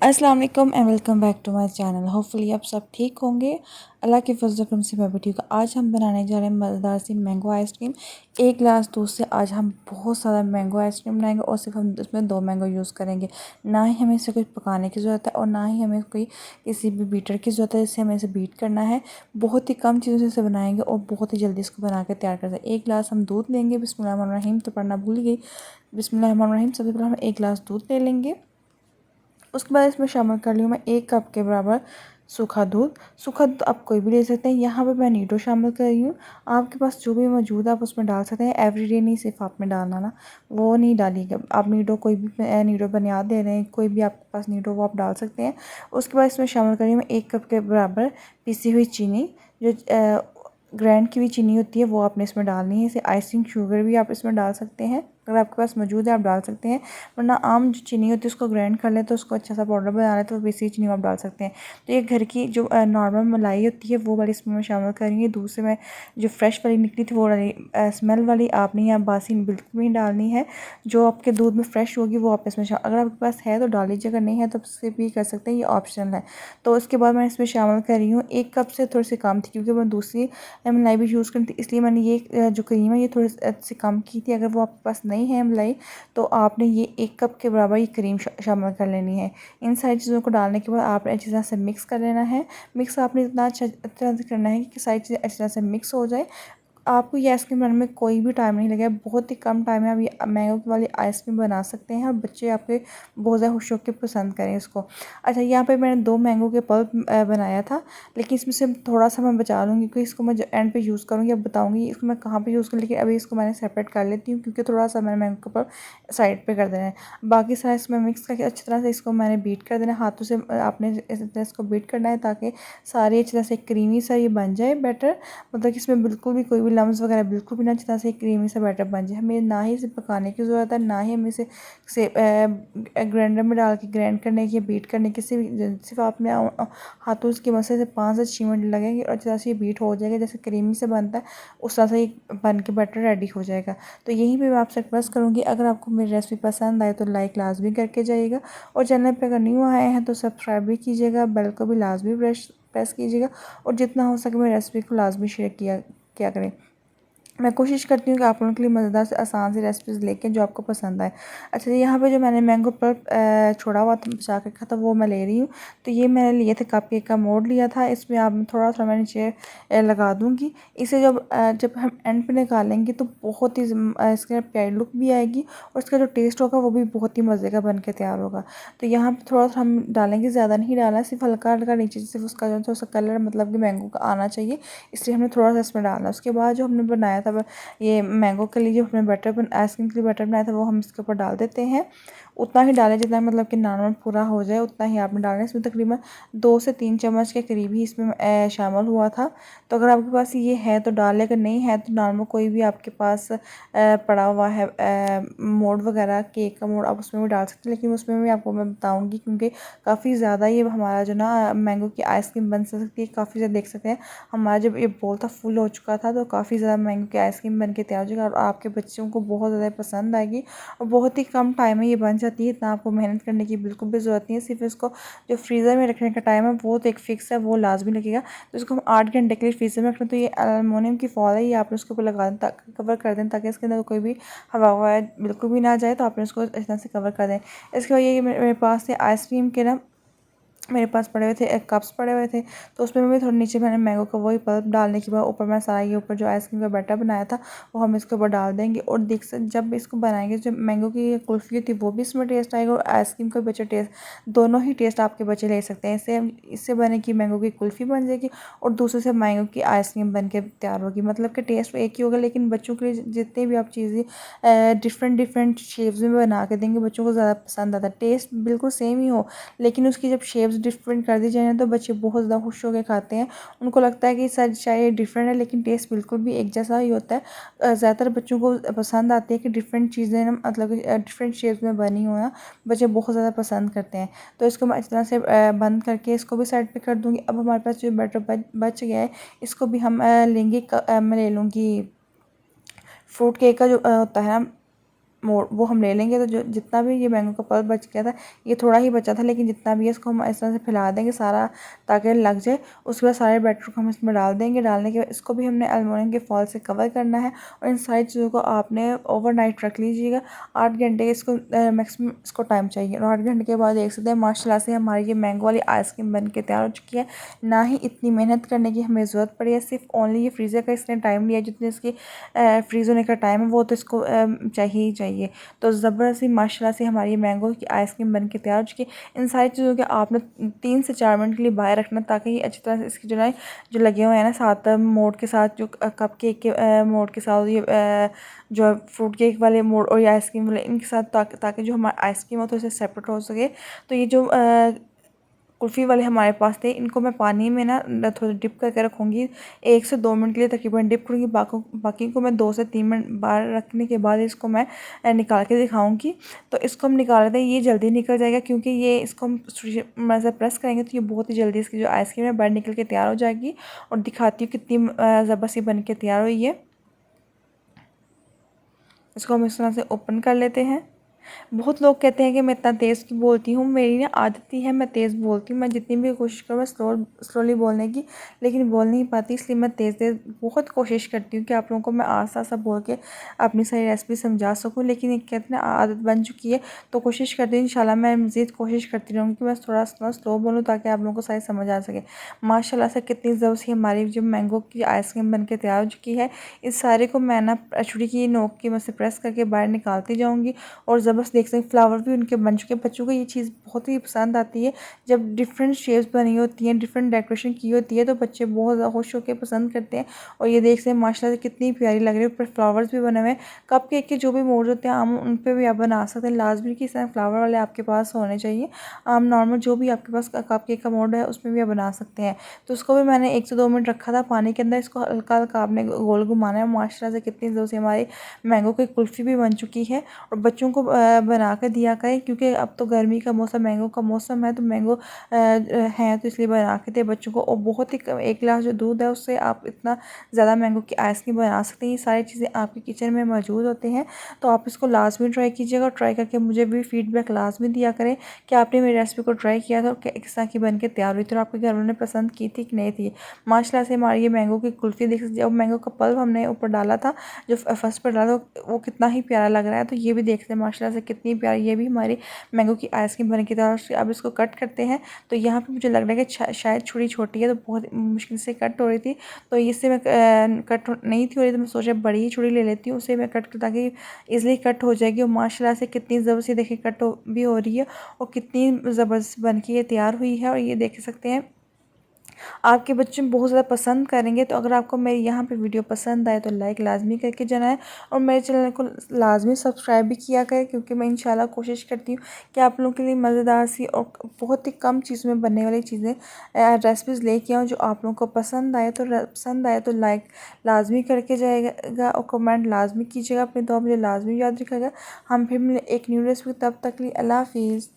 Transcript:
अस्सलाम वालेकुम and welcome back to my channel. Hopefully आप सब ठीक होंगे। अल्लाह के फजल करम से मैं भी ठीक हूँ। आज हम बनाने जा रहे हैं मज़ेदार सी मैंगो आइसक्रीम। एक गिलास दूध से आज हम बहुत सारा मैंगो आइसक्रीम बनाएंगे और सिर्फ हम इसमें 2 मैंगो यूज़ करेंगे। ना ही हमें इसे कुछ पकाने की ज़रूरत है और ना ही हमें कोई किसी भी बीटर की ज़रूरत है जिससे हमें इसे बीट करना है। बहुत ही कम चीज़ों से इसे बनाएंगे और बहुत ही जल्दी इसको बना कर तैयार कर सकते हैं। 1 गिलास हम दूध लेंगे। बिस्मिल्लाहिर्रहमानिर्रहीम तो पढ़ना भूल गई। बिस्मिल्लाहिर्रहमानिर्रहीम। सबसे पहले हम 1 गिलास दूध ले लेंगे। उसके बाद इसमें शामिल कर लिया मैं 1 कप के बराबर सूखा दूध। सूखा दूध आप कोई भी ले सकते हैं। यहाँ पे मैं नीडो शामिल कर रही हूँ। आपके पास जो भी मौजूद है आप उसमें डाल सकते हैं। एवरीडे नहीं, सिर्फ आप में डालना ना, वो नहीं डालिएगा। आप नीडो कोई भी नीडो बुनियाद दे रहे हैं, कोई भी आपके पास नीडो वो आप डाल सकते हैं। उसके बाद इसमें शामिल कर रही हूँ मैं 1 कप के बराबर पिसी हुई चीनी। जो ग्राइंड की हुई चीनी होती है वो आपने इसमें डालनी है। इसे आइसिंग शुगर भी आप इसमें डाल सकते हैं, अगर आपके पास मौजूद है आप डाल सकते हैं। वरना आम जो चीनी होती है उसको ग्राइंड कर लें तो उसको अच्छा सा पाउडर बना लें तो वैसी चीनी आप डाल सकते हैं। तो ये घर की जो नॉर्मल मलाई होती है वो वाली इसमें मैं शामिल करेंगी। दूसरे में जो फ्रेश वाली निकली थी वो वाली स्मेल वाली आपने या बासी बिल्कुल नहीं डालनी है। जो आपके दूध में फ्रेश होगी वो आप इसमें अगर आपके पास है तो डाल लीजिए, अगर नहीं है तो स्किप भी कर सकते हैं, ये ऑप्शनल है। तो उसके बाद मैं इसमें शामिल कर रही हूँ 1 कप से थोड़ी सी कम थी क्योंकि मैं दूसरी मलाई भी यूज़ करनी थी, इसलिए मैंने ये जो क्रीम है ये थोड़ी सी कम की थी। अगर वो आपके पास नहीं है मलाई तो आपने ये 1 कप के बराबर ये क्रीम शामिल कर लेनी है। इन सारी चीज़ों को डालने के बाद आपने अच्छी तरह से मिक्स कर लेना है। मिक्स आपने इतना अच्छा तरह से करना है कि सारी चीज़ें अच्छी तरह से मिक्स हो जाए। आपको ये आइसक्रीम बनाने में कोई भी टाइम नहीं लगेगा, बहुत ही कम टाइम में आप ये मैंगो वाली आइसक्रीम बना सकते हैं और बच्चे आपके बहुत ज़्यादा खुश होकर पसंद करें इसको। अच्छा, यहाँ पे मैंने 2 मैंगो के पल्प बनाया था, लेकिन इसमें से थोड़ा सा मैं बचा लूँगी क्योंकि इसको मैं एंड पे यूज़ करूँगी। अब बताऊँगी इसको मैं कहाँ पे यूज़ करूँ, लेकिन अभी इसको मैंने सेपरेट कर लेती हूँ क्योंकि थोड़ा सा मैंने मैंगो के पल्प साइड पर कर देना है। बाकी सारा इसमें मिक्स करके अच्छी तरह से इसको मैंने बीट कर देना है। हाथों से आपने इस तरह इसको बीट करना है ताकि सारी अच्छी तरह से क्रीमी सा ये बन जाए बैटर। मतलब कि इसमें बिल्कुल भी कोई भी लम्स वगैरह बिल्कुल भी ना, अच्छी तरह से क्रीमी सा बैटर बन जाए। हमें ना ही इसे पकाने की ज़रूरत है, ना ही हमें इसे ग्राइंडर में डाल के ग्राइंड करने की, बीट करने की, सिर्फ आपने हाथों की मदद से 5 से 6 मिनट लगेंगे और अच्छी तरह से ये बीट हो जाएगा। जैसे क्रीमी से बनता है उस तरह से ये बन के बैटर रेडी हो जाएगा। तो यहीं पे मैं आपसे रिक्वेस्ट करूँगी, अगर आपको मेरी रेसिपी पसंद आए तो लाइक लाजमी करके जाइएगा और चैनल पे अगर न्यू आए हैं तो सब्सक्राइब भी कीजिएगा, बेल को भी लाजमी प्रेस कीजिएगा और जितना हो सके मेरी रेसिपी को लाजमी शेयर किया करें। मैं कोशिश करती हूँ कि आप लोगों के लिए मज़ेदार से आसान सी रेसिपीज़ लेके जो आपको पसंद आए। अच्छा, यहाँ पे जो मैंने मैंगो पल्प छोड़ा हुआ था, बचा के रखा था, वो मैं ले रही हूँ। तो ये मैंने लिए थे कप केक का मोड़ लिया था। इसमें आप थोड़ा थोड़ा मैं नीचे लगा दूँगी। इसे जब हम एंड पे निकालेंगे तो बहुत ही इसका प्यारी लुक भी आएगी और इसका जो टेस्ट होगा वो भी बहुत ही मज़े का बन के तैयार होगा। तो यहाँ पर थोड़ा सा हम डालेंगे, ज़्यादा नहीं डालना, सिर्फ हल्का हल्का नीचे सिर्फ उसका जो थोड़ा सा कलर मतलब कि मैंगो का आना चाहिए, इसलिए हमने थोड़ा सा इसमें डालना। उसके बाद जो हमने बनाया था ये मैंगो के लिए जो हमने आइसक्रीम के लिए बैटर बनाया था वो हम इसके ऊपर डाल देते हैं। उतना ही डालें जितना मतलब कि नॉर्मल पूरा हो जाए, उतना ही आपने डालना है। इसमें तकरीबन 2 से 3 चम्मच के करीब ही इसमें शामिल हुआ था। तो अगर आपके पास ये है तो डालें, अगर नहीं है तो नॉर्मल कोई भी आपके पास पड़ा हुआ है मोड वगैरह, केक का मोड, आप उसमें भी डाल सकते हैं। लेकिन उसमें भी आपको मैं बताऊँगी क्योंकि काफ़ी ज़्यादा ये हमारा जो ना मैंगो की आइसक्रीम बन सकती है। काफ़ी ज़्यादा देख सकते हैं हमारा जब ये बोल था फुल हो चुका था तो काफ़ी ज़्यादा मैंगो की आइसक्रीम बन के तैयार हो जाएगा और आपके बच्चों को बहुत ज़्यादा पसंद आएगी और बहुत ही कम टाइम में ये बन जाती है। इतना आपको मेहनत करने की बिल्कुल भी ज़रूरत नहीं है। सिर्फ इसको जो फ्रीज़र में रखने का टाइम है वो तो एक फ़िक्स है, वो लाजमी लगेगा। तो इसको हम 8 घंटे के लिए फ्रीज़र में रखना। तो ये एलुमिनियम की फॉल है, ये आपने उसके ऊपर लगा दें, कवर कर दें ताकि इसके अंदर कोई भी हवा ववा बिल्कुल भी ना जाए। तो आपने उसको इस तरह से कवर कर दें। इसके बाद ये मेरे पास से आइसक्रीम के ना मेरे पास पड़े हुए थे, कप्स पड़े हुए थे, तो उसमें भी थोड़ा नीचे मैंने मैंगो का वही पल्प डालने के बाद ऊपर मैं सारा ये ऊपर जो आइसक्रीम का बैटर बनाया था वो हम इसके ऊपर डाल देंगे। और जब इसको बनाएंगे जब मैंगो की कुल्फ़ी थी वो भी इसमें टेस्ट आएगा और आइसक्रीम का बच्चे टेस्ट, दोनों ही टेस्ट आपके बच्चे ले सकते हैं। इससे बने कि मैंगो की कुल्फ़ी बन जाएगी और दूसरे से मैंगो की आइसक्रीम बन के तैयार होगी। मतलब कि टेस्ट एक ही होगा, लेकिन बच्चों के लिए जितने भी आप चीज़ें डिफरेंट डिफरेंट शेप्स में बना के देंगे बच्चों को ज़्यादा पसंद आता है। टेस्ट बिल्कुल सेम ही हो लेकिन उसकी जब शेप्स डिफरेंट कर दी जाए ना तो बच्चे बहुत ज़्यादा खुश होकर खाते हैं। उनको लगता है कि शायद डिफरेंट है लेकिन टेस्ट बिल्कुल भी एक जैसा ही होता है। ज़्यादातर बच्चों को पसंद आती है कि डिफरेंट चीज़ें ना मतलब कि डिफरेंट शेप्स में बनी हो ना, बच्चे बहुत ज़्यादा पसंद करते हैं। तो इसको मैं इस तरह से बंद करके इसको भी साइड पे कर दूँगी। अब हमारे पास जो बैटर बच गया है इसको भी हम लेंगे। मैं ले लूँगी फ्रूट केक का जो होता है ना मोड़ वो हम ले लेंगे। तो जो जितना भी ये मैंगो का पल्प बच गया था, ये थोड़ा ही बचा था, लेकिन जितना भी है इसको हम इस तरह से फैला देंगे सारा, ताकि लग जाए। उसके बाद सारे बैटर को हम इसमें डाल देंगे। डालने के बाद इसको भी हमने एलुमिनियम के फॉल से कवर करना है। और इन सारी चीज़ों को आपने ओवरनाइट रख लीजिएगा। 8 घंटे इसको मैक्सिमम इसको टाइम चाहिए। और 8 घंटे के बाद देख सकते हैं माशाल्लाह से हमारी ये मैंगो वाली आइसक्रीम बन के तैयार हो चुकी है। ना ही इतनी मेहनत करने की हमें ज़रूरत पड़ी है, सिर्फ ओनली ये फ्रीज़र का इसने टाइम लिया, जितने इसकी फ्रीज़ होने का टाइम है वो तो इसको चाहिए ही चाहिए। तो ज़बरदस्त ही माशाल्लाह से हमारी मैंगो की आइसक्रीम बन के तैयार हो चुकी है। इन सारी चीज़ों के आपने 3 से 4 मिनट के लिए बाहर रखना, ताकि ये अच्छी तरह से इसकी जो लगे हुए हैं ना साथ मोड के साथ, जो कप केक के मोड के साथ, ये जो फ्रूट केक वाले मोड और ये आइसक्रीम वाले इनके साथ, ताकि जो हमारा आइसक्रीम हो तो इसे सेपरेट हो सके। तो ये जो कुल्फ़ी वाले हमारे पास थे, इनको मैं पानी में ना थोड़ा डिप करके रखूँगी। 1 से 2 मिनट के लिए तकरीबन डिप करूँगी। बाकी को मैं 2 से 3 मिनट बाहर रखने के बाद इसको मैं निकाल के दिखाऊँगी। तो इसको हम निकाल लेते हैं। ये जल्दी निकल जाएगा, क्योंकि ये इसको हम मतलब प्रेस करेंगे तो ये बहुत ही जल्दी इसकी जो आइसक्रीम है बाहर निकल के तैयार हो जाएगी। और दिखाती हूँ कितनी ज़बरदस्ती बन के तैयार हुई है। इसको हम इस तरह से ओपन कर लेते हैं। बहुत लोग कहते हैं कि मैं इतना तेज़ की बोलती हूँ, मेरी ना आदत ही है मैं तेज़ बोलती हूँ। मैं जितनी भी कोशिश करूँ मैं स्लोली बोलने की, लेकिन बोल नहीं पाती, इसलिए मैं तेज़ तेज़ बहुत कोशिश करती हूँ कि आप लोगों को मैं आस्ता आस्ता बोल के अपनी सारी रेसिपी समझा सकूँ। लेकिन एक कहते हैं ना आदत बन चुकी है, तो कोशिश करती हूँ इंशाल्लाह मैं मज़ीद कोशिश करती रहूँगी कि मैं थोड़ा स्लो बोलूँ, ताकि आप लोगों को सारी समझ आ सके। माशाल्लाह से कितनी ज़बरदस्त हमारी जो मैंगो की आइसक्रीम बन के तैयार हो चुकी है। इस सारे को मैं ना छुरी की नोक की मदद से प्रेस करके बाहर निकालती जाऊँगी। और ज़बरदस्त देख सकते हैं फ्लावर भी उनके बन चुके हैं। बच्चों को ये चीज़ बहुत ही पसंद आती है, जब डिफरेंट शेप्स बनी होती हैं, डिफरेंट डेकोरेशन की होती है, तो बच्चे बहुत ज़्यादा खुश होकर पसंद करते हैं। और ये देख सकते हैं माशाल्लाह से कितनी प्यारी लग रही है। ऊपर फ्लावर्स भी बने हुए हैं। कप केक के जो भी मोड होते हैं आम, उन पर भी आप बना सकते हैं। लाजमी कि इस तरह फ्लावर वाले आपके पास होने चाहिए। आम नॉर्मल जो भी आपके पास कप केक का मोड है उसमें भी आप बना सकते हैं। तो उसको भी मैंने 1 से 2 मिनट रखा था पानी के अंदर। इसको हल्का हल्का आपने गोल घुमाना है। माशाल्लाह से कितनी ज़बरदस्त हमारी मैंगो की कुल्फ़ी भी बन चुकी है। और बच्चों को बना कर दिया करें, क्योंकि अब तो गर्मी का मौसम, मैंगो का मौसम है, तो मैंगो हैं तो इसलिए बना के दे बच्चों को। और बहुत ही 1 गिलास जो दूध है उससे आप इतना ज़्यादा मैंगो की आइसक्रीम बना सकते हैं। ये सारी चीज़ें आपके किचन में मौजूद होते हैं, तो आप इसको लाजमी ट्राई कीजिएगा। और ट्राई करके मुझे भी फीडबैक लाजमी दिया करें कि आपने मेरी रेसिपी को ट्राई किया था और किस तरह की बन के तैयार हुई थी, और आपके घर वालों ने पसंद की थी कि नहीं थी। माशाल्लाह से हमारी ये मैंगो की कुल्फ़ी देख सकते हैं। और मैंगो का पल्प हमने ऊपर डाला था, जो फर्स्ट पर डाला था, वो कितना ही प्यारा लग रहा है। तो ये भी देखते हैं माशाल्लाह से कितनी प्यारी ये भी हमारी मैंगो की आइसक्रीम बन के तैयार। अब इसको कट करते हैं। तो यहाँ पे मुझे लग रहा है कि शायद छुरी छोटी है, तो बहुत मुश्किल से कट हो रही थी। तो इससे मैं कट नहीं थी हो रही, तो मैं सोचा बड़ी ही छुरी ले लेती हूँ, उसे मैं कट कर, ताकि ईज़िली कट हो जाएगी। और माशाल्लाह से कितनी ज़बरदस्त देखिए कट भी हो रही है, और कितनी ज़बरदस्त बन के ये तैयार हुई है। और ये देख सकते हैं आपके बच्चे बहुत ज़्यादा पसंद करेंगे। तो अगर आपको मेरी यहाँ पे वीडियो पसंद आए तो लाइक लाजमी करके जाना है, और मेरे चैनल को लाजमी सब्सक्राइब भी किया करें, क्योंकि मैं इंशाल्लाह कोशिश करती हूँ कि आप लोगों के लिए मज़ेदार सी और बहुत ही कम चीज़ में बनने वाली चीज़ें रेसिपीज़ लेके आऊँ जो आप लोगों को पसंद आए। तो लाइक लाजमी करके जाएगा, और कमेंट लाजमी कीजिएगा। अपनी दुआ मुझे लाजमी याद रखिएगा। हम फिर मिले एक न्यू रेसिपी, तब तक के लिए अल्लाह हाफिज़।